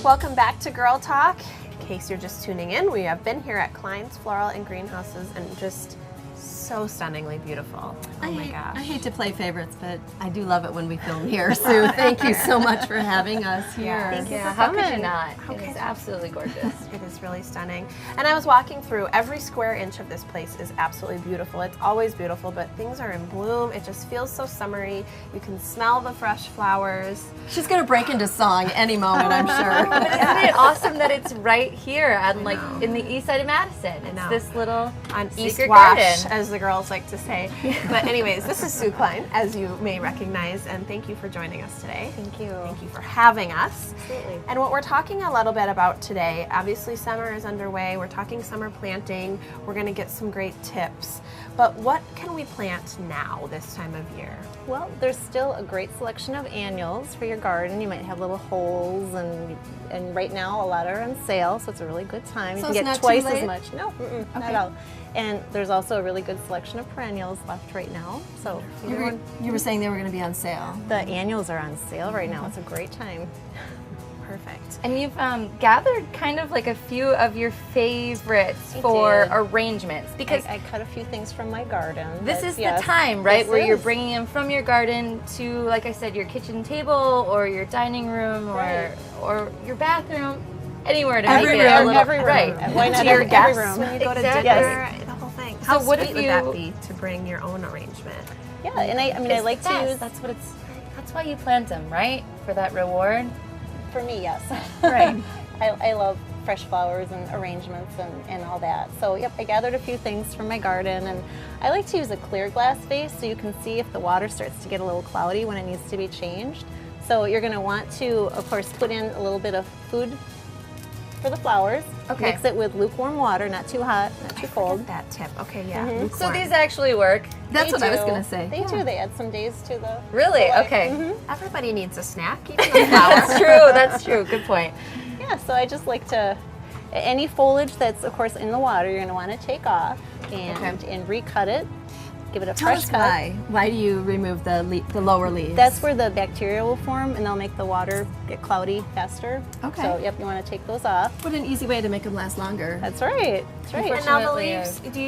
Welcome back to Girl Talk. In case you're just tuning in, we have been here at Klein's Floral and Greenhouses and just so stunningly beautiful. Oh my gosh. I hate to play favorites, but I do love it when we film here. Sue, thank you so much for having us here. Thank you Yeah, for how coming. could you not? How It could is you? absolutely gorgeous. It is really stunning. And I was walking through, every square inch of this place is absolutely beautiful. It's always beautiful, but things are in bloom. It just feels so summery. You can smell the fresh flowers. She's going to break into song any moment, I'm sure. But isn't it awesome that it's right here on like in the east side of Madison? It's know. this little On East secret Wash, garden. as the girls like to say. But anyways, this is Sue Klein, as you may recognize, and thank you for joining us today. Thank you. Thank you for having us. Absolutely. And what we're talking a little bit about today, obviously summer is underway. We're talking summer planting. We're going to get some great tips. But what can we plant now this time of year? Well, there's still a great selection of annuals for your garden. You might have little holes, and right now a lot are on sale, so it's a really good time. So you it's can not get twice too late? as much. No, not Okay. at all. And there's also a really good selection of perennials left right now. So You were saying they were going to be on sale. the annuals are on sale right now. It's a great time. Perfect. And you've gathered kind of like a few of your favorites I for did. arrangements because I cut a few things from my garden. this but is yes, the time, right, this where you're is. bringing them from your garden to, like I said, your kitchen table or your dining room Right. or your bathroom, anywhere to Every make it a room. little Every room. right. Why not to your every guests room? When you go to Exactly. dinner, the whole thing. How what sweet if would you- that be to bring your own arrangement? Yeah, and I mean, I It's like the to best. use, That's why you plant them, right? For that reward. for me, yes. Right. I love fresh flowers and arrangements and all that. So, yep, I gathered a few things from my garden, and I like to use a clear glass vase so you can see if the water starts to get a little cloudy when it needs to be changed. So you're going to want to, of course, put in a little bit of food for the flowers. Okay. Mix it with lukewarm water, not too hot, not too cold. That tip. Okay, yeah. Mhm. lukewarm. So these actually work. That's They what I was do. going to say. They do. They add some days to the. Really? the life. Okay. Mhm. Everybody needs a snack, even the flowers. That's true. That's true. Good point. Yeah, so I just like to, any foliage that's of course in the water, you're going to want to take off and recut it. Give it a Tell fresh us cut. why. Why do you remove the lower leaves? That's where the bacteria will form, and they'll make the water get cloudy faster. Okay. So, yep, you want to take those off. What an easy way to make them last longer. That's right. That's right. And now the Unfortunately,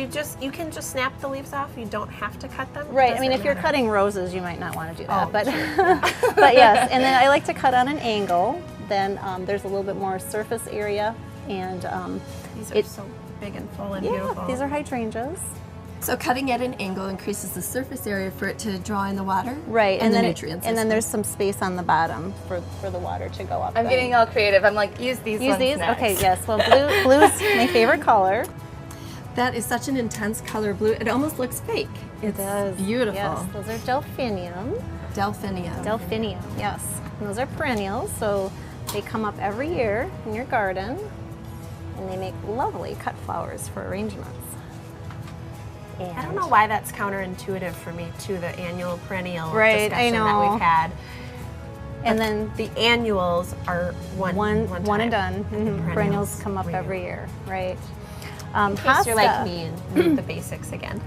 leaves, you can just snap the leaves off? You don't have to cut them? Right. I Does mean, it if you're matter? cutting roses, you might not want to do that. Oh, but but yes, and then I like to cut on an angle. Then there's a little bit more surface area, and These are so big and full and yeah, beautiful. these are hydrangeas. So cutting at an angle increases the surface area for it to draw in the water. Right, And, the then nutrients. and I then suppose. there's some space on the bottom for the water to go up. I'm in. getting all creative. I'm like, use these Use ones these? next. Okay, yes. Well, blue is my favorite color. That is such an intense color blue. It almost looks fake. It's beautiful. Yes, those are delphinium. Delphinium. Delphinium, yes. And those are perennials, so they come up every year in your garden, and they make lovely cut flowers for arrangements. And I don't know why that's counterintuitive for me to the annual perennial Right, I discussion that know. we've had. And then The annuals are one one and time. done. Mhm. Perennials come up every year, right? In case you're like me and need the basics again.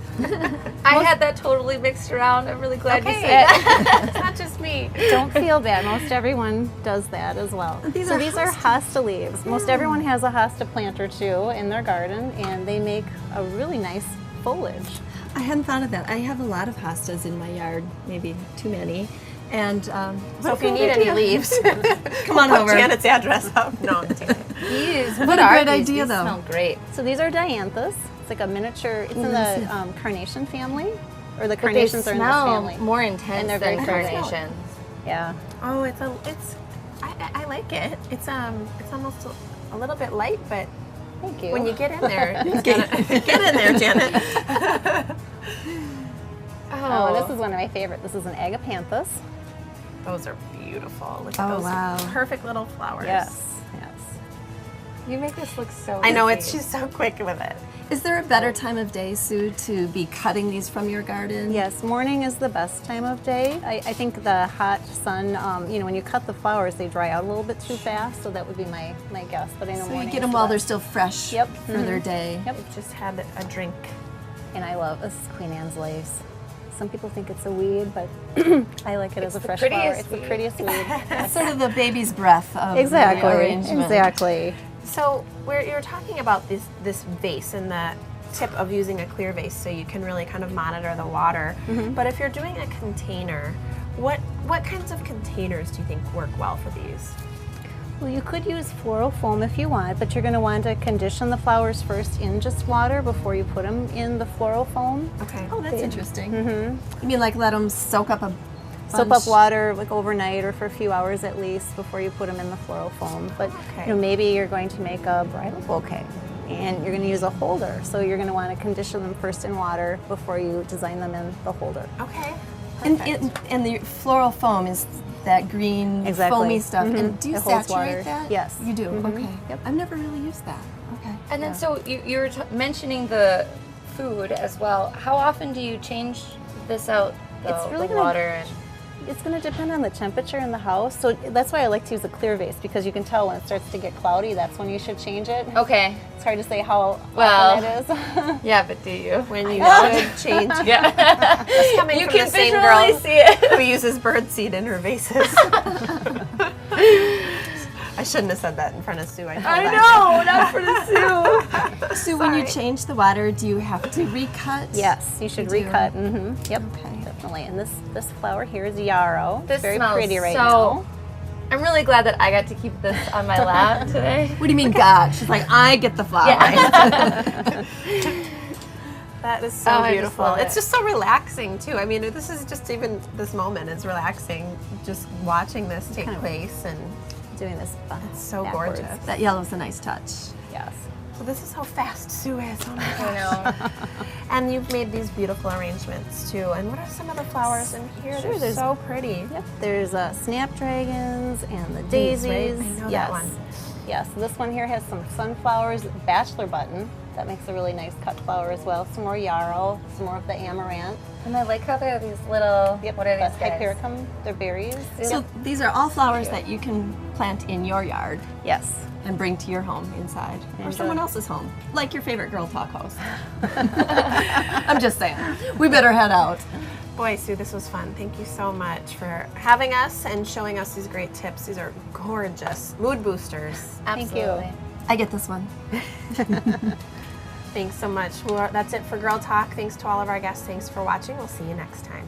I had that totally mixed around. I'm really glad you Okay. said that. It's not just me. Don't feel bad. Most everyone does that as well. These so are these are hosta leaves. Most everyone has a hosta plant or two in their garden, and they make a really nice foliage. I hadn't thought of that. I have a lot of hostas in my yard, maybe too many. And So if you need any leaves, come on put over. Janet's address up. No, I'm teasing. These, What a are great these? idea, These though. smell great. So these are dianthus. It's like a miniature. It's in let me the carnation family, or the But they carnations are in this smell family. more intense And they're than very fragrant. carnations. Yeah. Oh, I like it. It's almost a little bit light, but Thank you. when you get in there, it's gonna, get in there, Janet. Oh, this is one of my favorite. This is an agapanthus. Those are beautiful. Look at Oh, those wow. perfect little flowers. Yes. Yes. You make this look so I know easy. she's so quick with it. Is there a better time of day, Sue, to be cutting these from your garden? Yes, morning is the best time of day. I think the hot sun, when you cut the flowers, they dry out a little bit too fast, so that would be my guess. But I know So you morning get is them the while they're best. still fresh Yep. for their day. Yep. Just had a drink. And I love this is Queen Anne's lace. Some people think it's a weed, but I like it as a the fresh flower. prettiest It's the weed. prettiest weed. It's sort of the baby's breath of Exactly. the arrangement. Exactly. So you're talking about this vase and the tip of using a clear vase so you can really kind of monitor the water. But if you're doing a container, what kinds of containers do you think work well for these? Well, you could use floral foam if you want, but you're going to want to condition the flowers first in just water before you put them in the floral foam. Okay. Oh, that's interesting. You mean like let them soak up a Soak bunch? up water like overnight or for a few hours at least before you put them in the floral foam. But Okay. you know, maybe you're going to make a bridal bouquet and you're going to use a holder. So you're going to want to condition them first in water before you design them in the holder. Okay. And the floral foam is that green Exactly. foamy stuff. And do you It holds saturate water. that? Yes. You do? Okay. Yep. I've never really used that. Okay. And then so you were mentioning the food as well. How often do you change this out, It's really the gonna- water? And It's going to depend on the temperature in the house. So that's why I like to use a clear vase, because you can tell when it starts to get cloudy, that's when you should change it. okay. It's hard to say how Well. often it is. Yeah, but do you? When you should change. Yeah. It's coming You from can the same visually girl see it. who uses birdseed in her vases. I shouldn't have said that in front of Sue. I know, not for the Sue. So when you change the water, do you have to recut? Yes, you should You do. recut. Yep, Okay. definitely. And this flower here is yarrow. This It's very smells pretty right so- now. I'm really glad that I got to keep this on my lap today. What do you mean, God? She's like, I get the flower. That is so Oh, I just beautiful. love It's it. just so relaxing too. I mean, this is just even this moment is relaxing. Just watching this take place, and Doing this it's so backwards. gorgeous. That yellow's a nice touch. Yes. So this is how fast Sue is. Oh my I gosh. know. And you've made these beautiful arrangements too. And what are some of the flowers in here? Sure, They're there's- so pretty. Yep. There's snapdragons and the These, right? daisies. I know that yes. one. Yes. This one here has some sunflowers, bachelor button. That makes a really nice cut flower as well. Some more yarrow, some more of the amaranth. And I like how they have these little, what are the these guys? hypericum. They're berries. So these are all flowers that you can plant in your yard Yes. and bring to your home inside or And, someone else's home, like your favorite Girl Talk host. I'm just saying, we better head out. Boy, Sue, this was fun. Thank you so much for having us and showing us these great tips. These are gorgeous mood boosters. Thank you. Absolutely. I get this one. Thanks so much. Well, that's it for Girl Talk. Thanks to all of our guests. Thanks for watching. We'll see you next time.